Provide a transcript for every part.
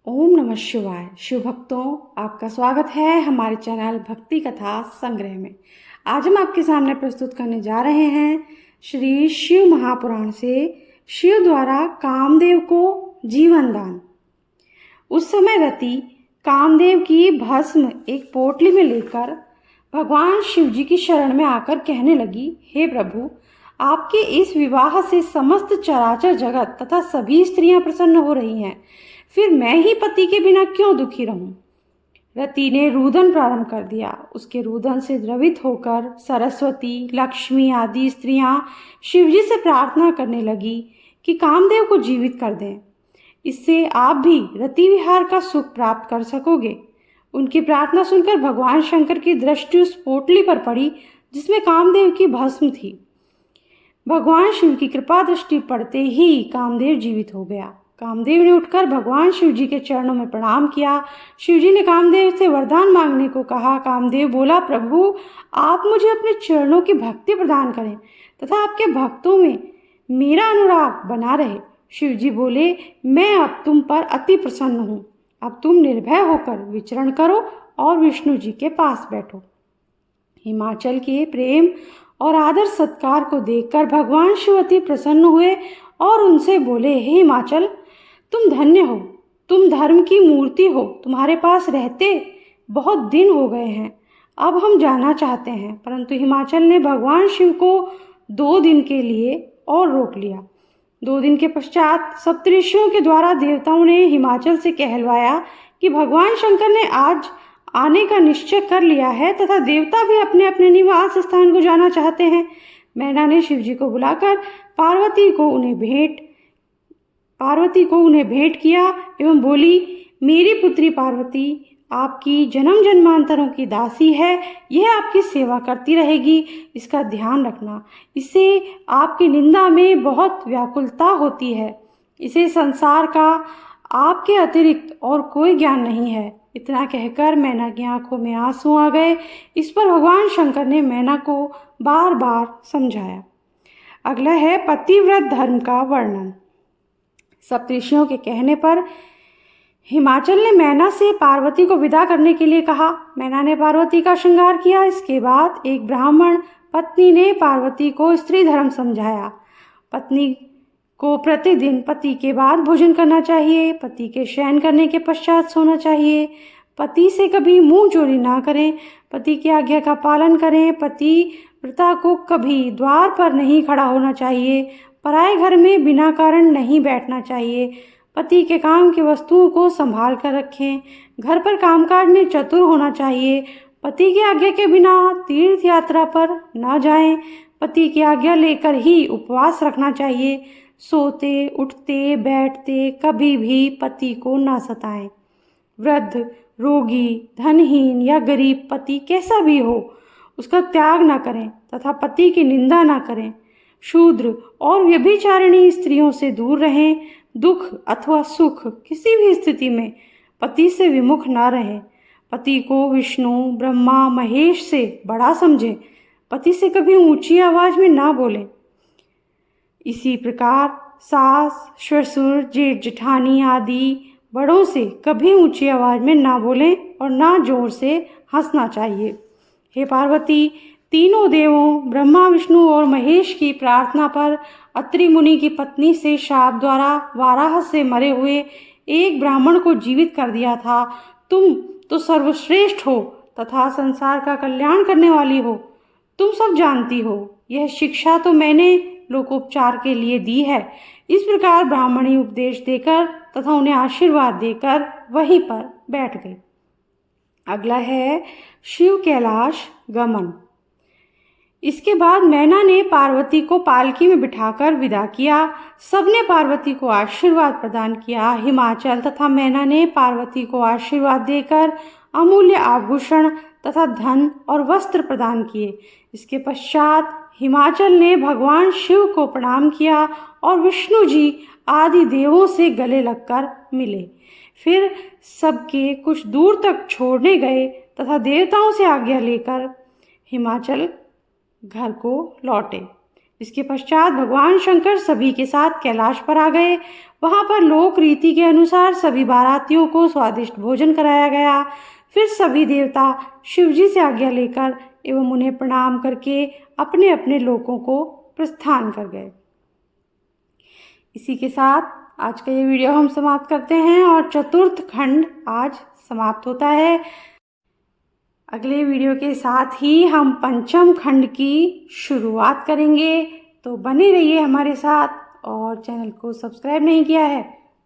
ओम नमः शिवाय। शिव भक्तों, आपका स्वागत है हमारे चैनल भक्ति कथा संग्रह में। आज हम आपके सामने प्रस्तुत करने जा रहे हैं श्री शिव महापुराण से शिव द्वारा कामदेव को जीवन दान। उस समय रति कामदेव की भस्म एक पोटली में लेकर भगवान शिव जी की शरण में आकर कहने लगी, हे प्रभु, आपके इस विवाह से समस्त चराचर जगत तथा सभी स्त्रियां प्रसन्न हो रही हैं, फिर मैं ही पति के बिना क्यों दुखी रहूं। रति ने रुदन प्रारंभ कर दिया। उसके रुदन से द्रवित होकर सरस्वती, लक्ष्मी आदि स्त्रियां शिवजी से प्रार्थना करने लगी कि कामदेव को जीवित कर दें, इससे आप भी रति विहार का सुख प्राप्त कर सकोगे। उनकी प्रार्थना सुनकर भगवान शंकर की दृष्टि उस पोटली पर पड़ी जिसमें कामदेव की भस्म थी। भगवान शिव की कृपा दृष्टि पड़ते ही कामदेव जीवित हो गया। कामदेव ने उठकर भगवान शिव जी के चरणों में प्रणाम किया। शिव जी ने कामदेव से वरदान मांगने को कहा। कामदेव बोला, प्रभु, आप मुझे अपने चरणों की भक्ति प्रदान करें तथा आपके भक्तों में मेरा अनुराग बना रहे। शिव जी बोले, मैं अब तुम पर अति प्रसन्न हूँ। अब तुम निर्भय होकर विचरण करो और विष्णु जी के पास बैठो। हिमाचल के प्रेम और आदर सत्कार को देखकर भगवान शिव अति प्रसन्न हुए और उनसे बोले, हे हिमाचल, तुम धन्य हो, तुम धर्म की मूर्ति हो। तुम्हारे पास रहते बहुत दिन हो गए हैं, अब हम जाना चाहते हैं। परंतु हिमाचल ने भगवान शिव को 2 दिन के लिए और रोक लिया। 2 दिन के पश्चात सप्तऋषियों के द्वारा देवताओं ने हिमाचल से कहलवाया कि भगवान शंकर ने आज आने का निश्चय कर लिया है तथा देवता भी अपने अपने निवास स्थान को जाना चाहते हैं। मैना ने शिव जी को बुलाकर पार्वती को उन्हें भेंट किया एवं बोली, मेरी पुत्री पार्वती आपकी जन्म जन्मांतरों की दासी है, यह आपकी सेवा करती रहेगी, इसका ध्यान रखना। इससे आपकी निंदा में बहुत व्याकुलता होती है। इसे संसार का आपके अतिरिक्त और कोई ज्ञान नहीं है। इतना कहकर मैना की आंखों में आंसू आ गए। इस पर भगवान शंकर ने मैना को बार बार समझाया। अगला है पतिव्रत धर्म का वर्णन। सप्तऋषियों के कहने पर हिमाचल ने मैना से पार्वती को विदा करने के लिए कहा। मैना ने पार्वती का श्रृंगार किया। इसके बाद एक ब्राह्मण पत्नी ने पार्वती को स्त्री धर्म समझाया। पत्नी को प्रतिदिन पति के बाद भोजन करना चाहिए, पति के शयन करने के पश्चात सोना चाहिए, पति से कभी मुंह चोरी ना करें, पति की आज्ञा का पालन करें, पति व्रता को कभी द्वार पर नहीं खड़ा होना चाहिए, पराए घर में बिना कारण नहीं बैठना चाहिए, पति के काम की वस्तुओं को संभाल कर रखें, घर पर कामकाज में चतुर होना चाहिए, पति की आज्ञा के बिना तीर्थ यात्रा पर न जाएं, पति की आज्ञा लेकर ही उपवास रखना चाहिए, सोते उठते बैठते कभी भी पति को न सताएं। वृद्ध, रोगी, धनहीन या गरीब पति कैसा भी हो, उसका त्याग न करें तथा पति की निंदा न करें। शूद्र और व्यभिचारिणी स्त्रियों से दूर रहें। दुख अथवा सुख किसी भी स्थिति में पति से विमुख न रहें। पति को विष्णु, ब्रह्मा, महेश से बड़ा समझें। पति से कभी ऊंची आवाज में ना बोलें। इसी प्रकार सास, ससुर, जेठ जेठानी आदि बड़ों से कभी ऊंची आवाज में ना बोलें और ना जोर से हंसना चाहिए। हे पार्वती, तीनों देवों ब्रह्मा, विष्णु और महेश की प्रार्थना पर अत्रि मुनि की पत्नी से शाप द्वारा वाराह से मरे हुए एक ब्राह्मण को जीवित कर दिया था। तुम तो सर्वश्रेष्ठ हो तथा संसार का कल्याण करने वाली हो, तुम सब जानती हो। यह शिक्षा तो मैंने लोकोपचार के लिए दी है। इस प्रकार ब्राह्मणी उपदेश देकर तथा उन्हें आशीर्वाद देकर वहीं पर बैठ गई। अगला है शिव कैलाश गमन। इसके बाद मैना ने पार्वती को पालकी में बिठाकर विदा किया। सबने पार्वती को आशीर्वाद प्रदान किया। हिमाचल तथा मैना ने पार्वती को आशीर्वाद देकर अमूल्य आभूषण तथा धन और वस्त्र प्रदान किए। इसके पश्चात हिमाचल ने भगवान शिव को प्रणाम किया और विष्णु जी आदि देवों से गले लगकर मिले। फिर सबके कुछ दूर तक छोड़ने गए तथा देवताओं से आज्ञा लेकर हिमाचल घर को लौटे। इसके पश्चात भगवान शंकर सभी के साथ कैलाश पर आ गए। वहाँ पर लोक रीति के अनुसार सभी बारातियों को स्वादिष्ट भोजन कराया गया। फिर सभी देवता शिव जी से आज्ञा लेकर एवं उन्हें प्रणाम करके अपने अपने लोकों को प्रस्थान कर गए। इसी के साथ आज का ये वीडियो हम समाप्त करते हैं और चतुर्थ खंड आज समाप्त होता है। अगले वीडियो के साथ ही हम पंचम खंड की शुरुआत करेंगे, तो बने रहिए हमारे साथ। और चैनल को सब्सक्राइब नहीं किया है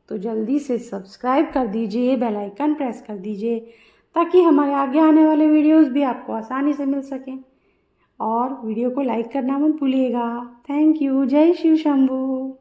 तो जल्दी से सब्सक्राइब कर दीजिए, बेल आइकन प्रेस कर दीजिए ताकि हमारे आगे आने वाले वीडियोस भी आपको आसानी से मिल सकें। और वीडियो को लाइक करना मत भूलिएगा। Thank you. जय शिव शंभू।